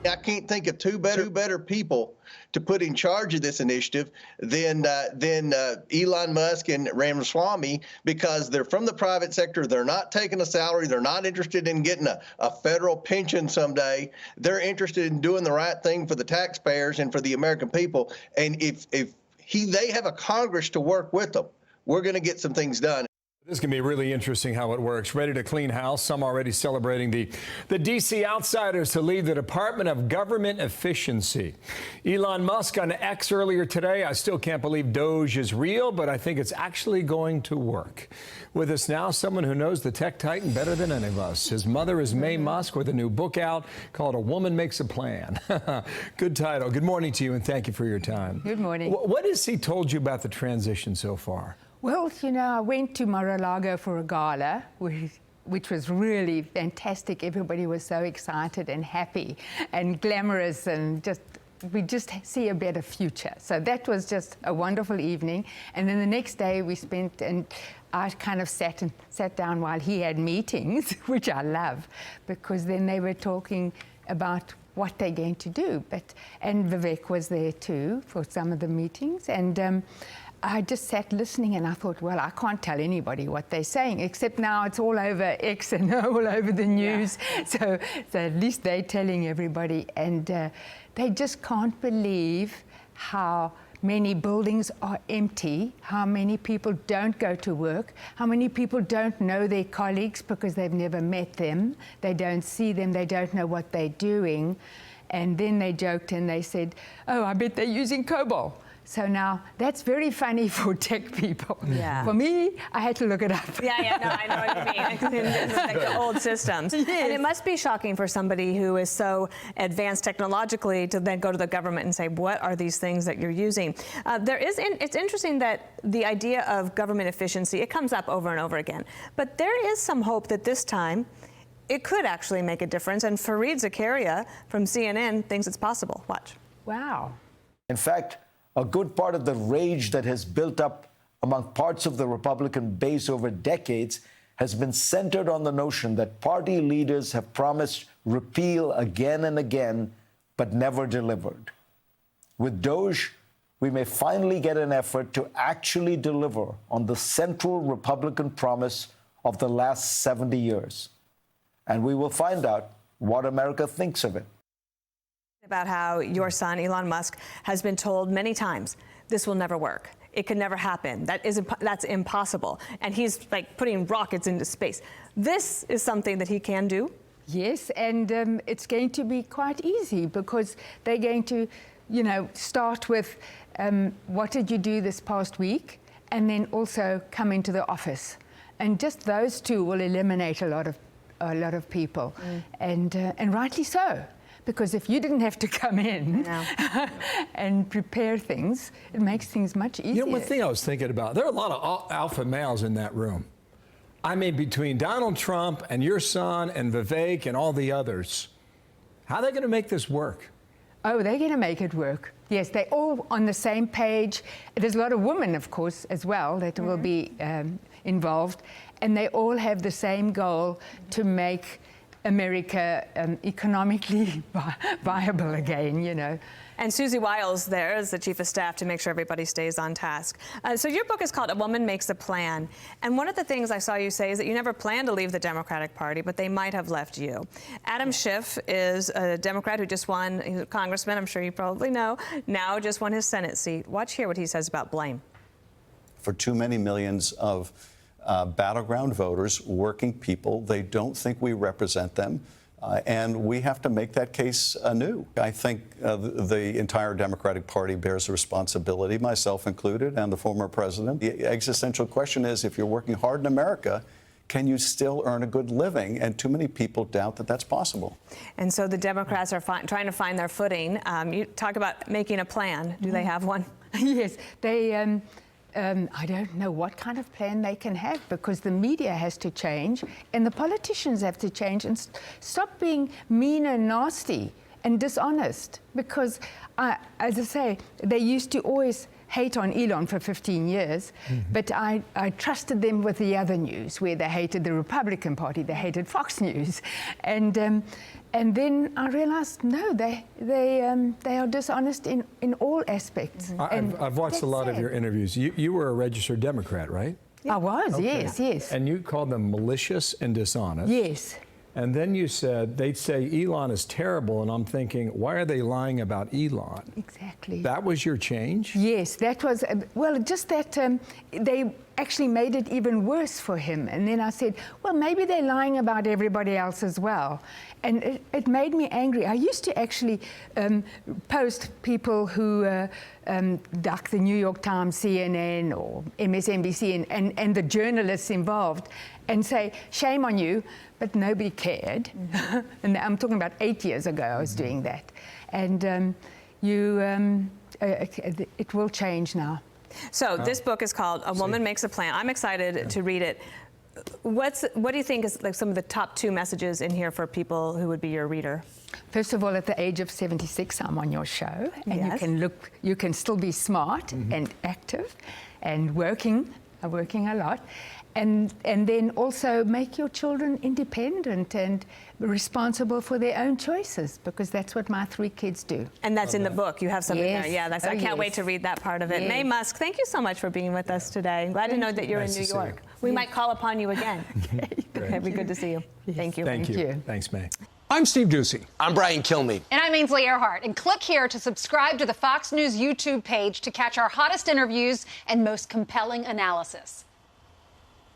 I can't think of two better people to put in charge of this initiative than Elon Musk and Ramaswamy, because they're from the private sector. They're not taking a salary. They're not interested in getting a federal pension someday. They're interested in doing the right thing for the taxpayers and for the American people. And if they have a Congress to work with them, we're going to get some things done. This can be really interesting how it works. Ready to clean house. Some already celebrating the D.C. outsiders to lead the Department of Government Efficiency. Elon Musk on X earlier today. I still can't believe DOGE is real, but I think it's actually going to work. With us now, someone who knows the tech titan better than any of us. His mother is Maye Musk with a new book out called A Woman Makes a Plan. Good title. Good morning to you, and thank you for your time. Good morning. What has he told you about the transition so far? Well, you know, I went to Mar-a-Lago for a gala, which was really fantastic. Everybody was so excited and happy and glamorous, and we just see a better future. So that was just a wonderful evening. And then the next day we spent, and I kind of sat down while he had meetings, which I love, because then they were talking about what they're going to do. And Vivek was there too for some of the meetings. And I just sat listening, and I thought, well, I can't tell anybody what they're saying, except now it's all over X and all over the news. Yeah. So at least they're telling everybody. And they just can't believe how many buildings are empty, how many people don't go to work, how many people don't know their colleagues because they've never met them, they don't see them, they don't know what they're doing. And then they joked and they said, oh, I bet they're using COBOL. So now that's very funny for tech people. Yeah. For me, I had to look it up. Yeah, no, I know what you mean. It's like the old systems. Yes. And it must be shocking for somebody who is so advanced technologically to then go to the government and say, what are these things that you're using? It's interesting that the idea of government efficiency, it comes up over and over again. But there is some hope that this time it could actually make a difference. And Fareed Zakaria from CNN thinks it's possible. Watch. Wow. In fact, a good part of the rage that has built up among parts of the Republican base over decades has been centered on the notion that party leaders have promised repeal again and again, but never delivered. With DOGE, we may finally get an effort to actually deliver on the central Republican promise of the last 70 years. And we will find out what America thinks of it. About how your son, Elon Musk, has been told many times, this will never work. It can never happen. That's impossible. And he's like putting rockets into space. This is something that he can do? Yes, and it's going to be quite easy because they're going to, start with what did you do this past week? And then also come into the office. And just those two will eliminate a lot of people. And rightly so. Because if you didn't have to come in and prepare things, it makes things much easier. You know, one thing I was thinking about, there are a lot of alpha males in that room. I mean, between Donald Trump and your son and Vivek and all the others, how are they going to make this work? Oh, they're going to make it work. Yes, they're all on the same page. There's a lot of women, of course, as well, that will be involved. And they all have the same goal to make America economically viable again, And Susie Wiles there is the chief of staff to make sure everybody stays on task. So your book is called A Woman Makes a Plan. And one of the things I saw you say is that you never planned to leave the Democratic Party, but they might have left you. Adam Schiff is a Democrat who just won, he's a congressman, I'm sure you probably know, now just won his Senate seat. Watch here what he says about blame. For too many millions of battleground voters, working people, they don't think we represent them, and we have to make that case anew. I think the entire Democratic Party bears a responsibility, myself included, and the former president. The existential question is, if you're working hard in America, can you still earn a good living? And too many people doubt that that's possible. And so the Democrats are trying to find their footing. You talk about making a plan. Do they have one? Yes, they... I don't know what kind of plan they can have, because the media has to change and the politicians have to change and stop being mean and nasty and dishonest. Because, as I say, they used to always hate on Elon for 15 years, but I trusted them with the other news, where they hated the Republican Party, they hated Fox News. And And then I realized, no, they are dishonest in all aspects. I've watched a lot of your interviews. You were a registered Democrat, right? I was, Okay. yes. And you called them malicious and dishonest. Yes. And then you said, they'd say Elon is terrible, and I'm thinking, why are they lying about Elon? Exactly. That was your change? Yes, that was, well, just that they actually made it even worse for him. And then I said, well, maybe they're lying about everybody else as well. And it made me angry. I used to actually post people who, like the New York Times, CNN, or MSNBC, and the journalists involved, and say, shame on you, but nobody cared. And I'm talking about 8 years ago I was doing that. And it will change now. So this book is called A Woman Makes a Plan. I'm excited to read it. What do you think is like some of the top 2 messages in here for people who would be your reader? First of all, at the age of 76, I'm on your show, and you can still be smart and active and working a lot. And then also make your children independent and responsible for their own choices, because that's what my 3 kids do. And that's in the book. You have something Yes. there. Yeah, I can't wait to read that part of it. Yes. Maye Musk, thank you so much for being with us today. Glad to know that you're Nice in New to see York. you. We might call upon you again. Great. It'd be good to see you. Thank you. Thank you. you. Thanks, May. I'm Steve Ducey. I'm Brian Kilmeade. And I'm Ainsley Earhart. And click here to subscribe to the Fox News YouTube page to catch our hottest interviews and most compelling analysis.